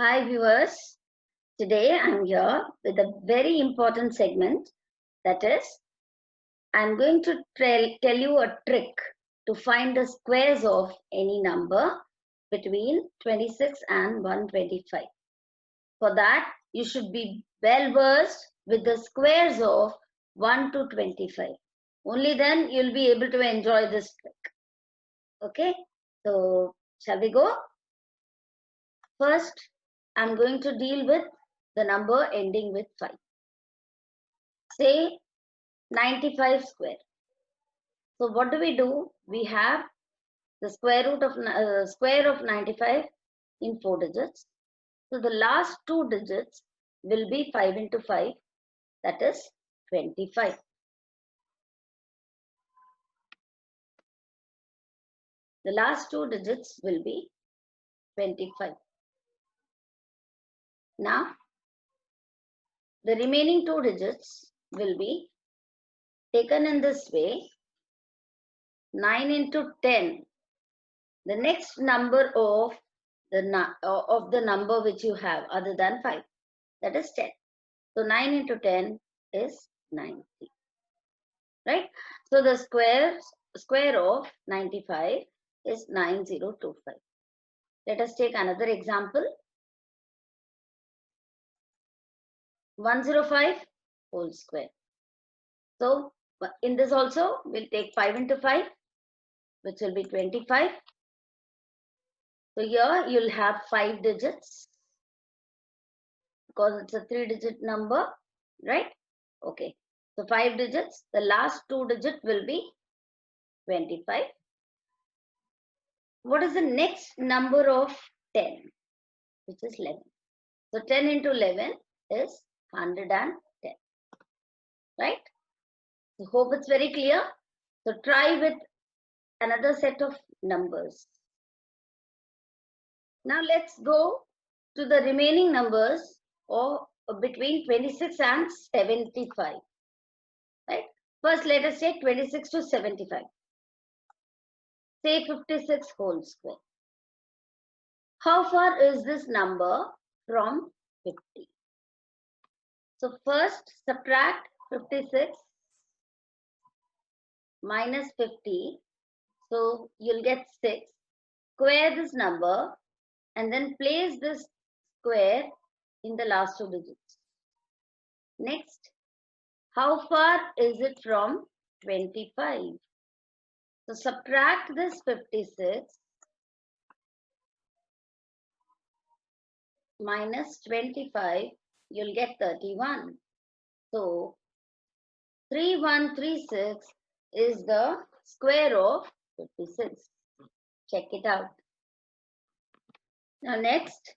Hi viewers, today I'm here with a very important segment, that is, I'm going to tell you a trick to find the squares of any number between 26 and 125. For that, you should be well versed with the squares of 1 to 25. Only then you'll be able to enjoy this trick. Okay, so shall we go? First, I'm going to deal with the number ending with 5. Say 95 square. So what do? We have the square of 95 in 4 digits. So the last 2 digits will be 5 into 5, that is 25. The last 2 digits will be 25. Now, the remaining 2 digits will be taken in this way. 9 into 10. The next number of the number which you have other than 5, that is 10. So 9 into 10 is 90. Right? So the square of 95 is 9025. Let us take another example. 105 whole square. So in this also we'll take 5 into 5, which will be 25. So here you'll have 5 digits because it's a 3-digit number, right? Okay. So 5 digits. The last 2 digits will be 25. What is the next number of 10? Which is 11. So 10 into 11 is 110. Right? So hope it's very clear. So try with another set of numbers. Now let's go to the remaining numbers or between 26 and 75. Right? First let us take 26 to 75. Say 56 whole square. How far is this number from 50? So first subtract 56 minus 50. So you'll get 6. Square this number and then place this square in the last 2 digits. Next, how far is it from 25? So subtract this 56 minus 25, you'll get 31. So 3136 is the square of 56. Check it out. Now next,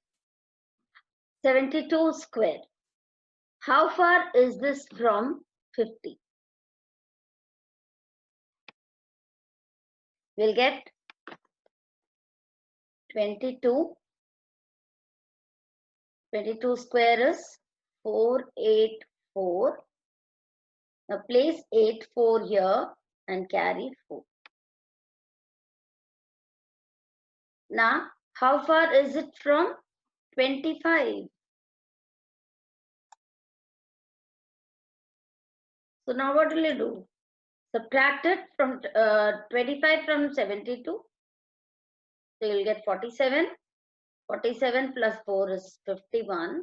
72 square. How far is this from 50? We'll get 22. 22 square is 484. Now place 84 here and carry 4. Now, how far is it from 25? So now what will you do? Subtract it from 25 from 72. So you'll get 47. 47 plus 4 is 51.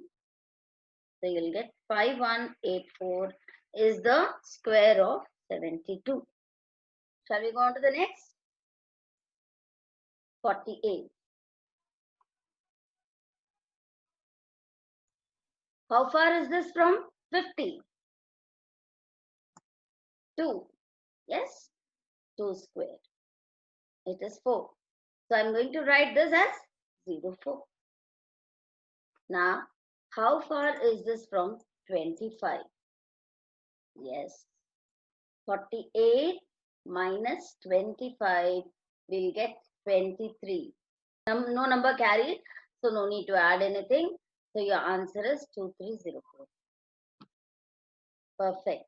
So you'll get 5184 is the square of 72. Shall we go on to the next? 48. How far is this from 50? 2. Yes? 2 square. It is 4. So I'm going to write this as 04. Now, how far is this from 25? Yes. 48 minus 25 will get 23. No number carried, so no need to add anything. So your answer is 2304. Perfect.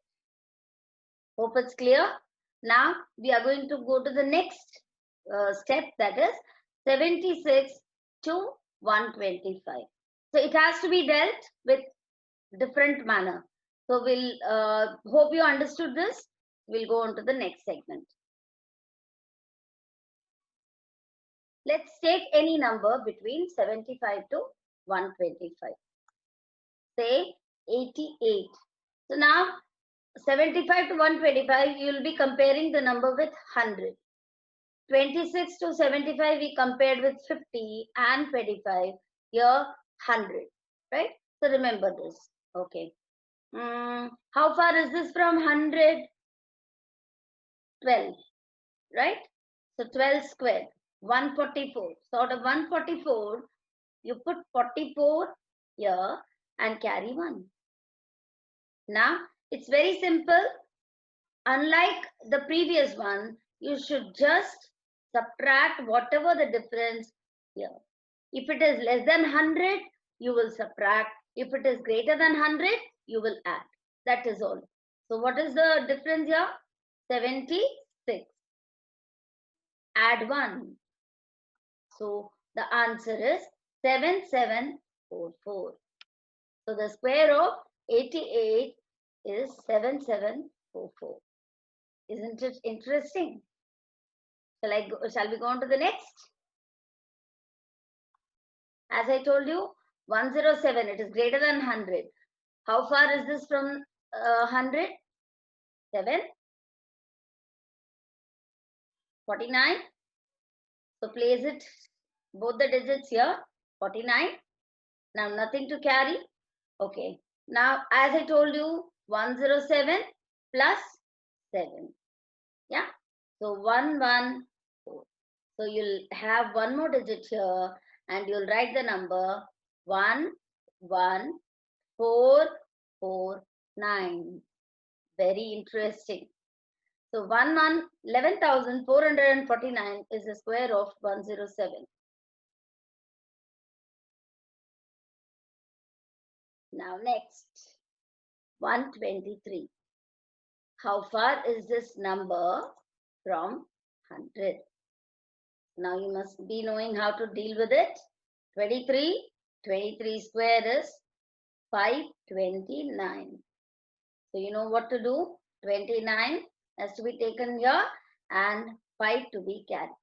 Hope it's clear. Now we are going to go to the next step, that is 76 to 125. So it has to be dealt with different manner. So we'll hope you understood this. We'll go on to the next segment. Let's take any number between 75 to 125. Say 88. So now 75 to 125, you will be comparing the number with 100. 26 to 75, we compared with 50 and 25. Here 100, right? So remember this. Okay. How far is this from 100? 12, right? So 12 squared, 144. So out of 144, you put 44 here and carry 1. Now, it's very simple. Unlike the previous one, you should just subtract whatever the difference here. If it is less than 100, you will subtract. If it is greater than 100, you will add. That is all. So what is the difference here? 76. Add 1. So the answer is 7744. So the square of 88 is 7744. Isn't it interesting? Shall we go on to the next? As I told you, 107, it is greater than 100. How far is this from 100? 7? 49? So place it, both the digits here, 49. Now nothing to carry. Okay. Now, as I told you, 107 plus 7. Yeah. So 114. So you'll have one more digit here and you'll write the number 11449. Very interesting. So 11,449 is the square of 107. Now next, 123. How far is this number from 100? Now you must be knowing how to deal with it. 23. 23 square is 529. So you know what to do. 29 has to be taken here and 5 to be carried.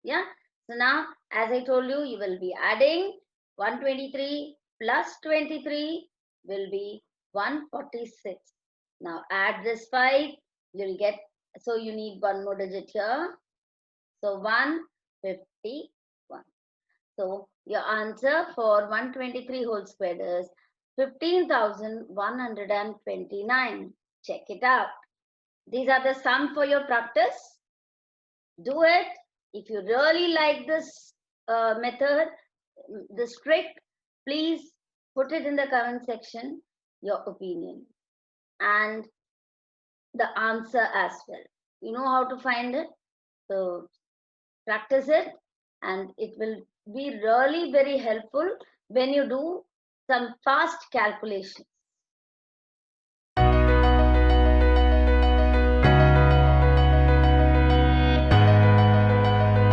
Yeah. So now, as I told you, you will be adding 123 plus 23 will be 146. Now add this 5, you'll get, so you need one more digit here. So 151. So your answer for 123 whole squared is 15,129. Check it out. These are the sum for your practice. Do it. If you really like this method, this trick, please put it in the comment section, your opinion and the answer as well. You know how to find it. So practice it and it will be really very helpful when you do some fast calculation.